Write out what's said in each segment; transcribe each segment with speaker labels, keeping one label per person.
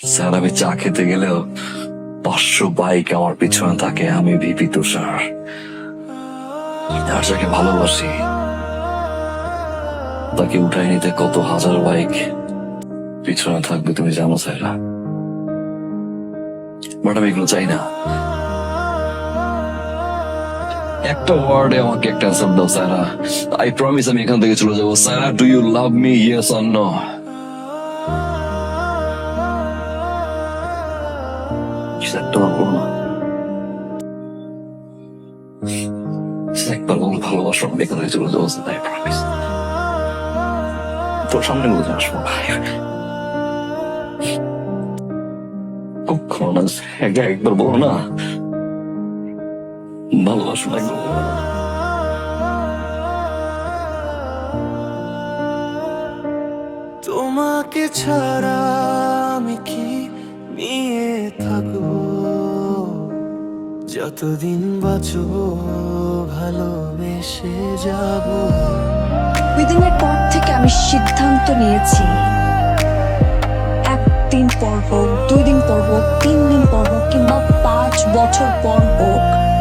Speaker 1: Sir আমি চা খেতে গেলেও 500 বাইক আমার পিছনে থাকে। আমি ভিপি তুষার, আর যাকে ভালোবাসি তাকে উঠাই নিতে কত হাজার বাইক পিছনে থাকবে তুমি জানো স্যারা। বাট আমি এগুলো চাই না। একটা ওয়ার্ডে আমাকে একটা অ্যান্সার দাও স্যারা। আই প্রমিস আমি এখান থেকে চলে যাবো। স্যারা, do you love me, yes or no? একবার বলো না, একবার বলো ভালোবাসো, আমি এখান থেকে চলে যাবো। I promise. তোর সামনে বলতে আসবো কখনো না। একবার বলো না ভালোবাসো না, একবার বলো না।
Speaker 2: তোমাকে ছাড়া আমি কি নিয়ে থাকবো, যতদিন বাঁচবো ভালোবেসে যাবো।
Speaker 3: দিনের পর থেকে আমি সিদ্ধান্ত নিয়েছি, 1 দিন পর হোক, 2 দিন পর হোক, 3 দিন পর হোক, কিংবা 5 বছর পর হোক,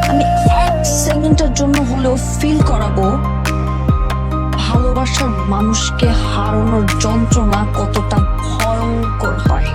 Speaker 3: আমি 1 সেকেন্ডের জন্য হলেও ফিল করাবো ভালোবাসার মানুষকে হারানোর যন্ত্রণা কতটা ভয়ঙ্কর হয়।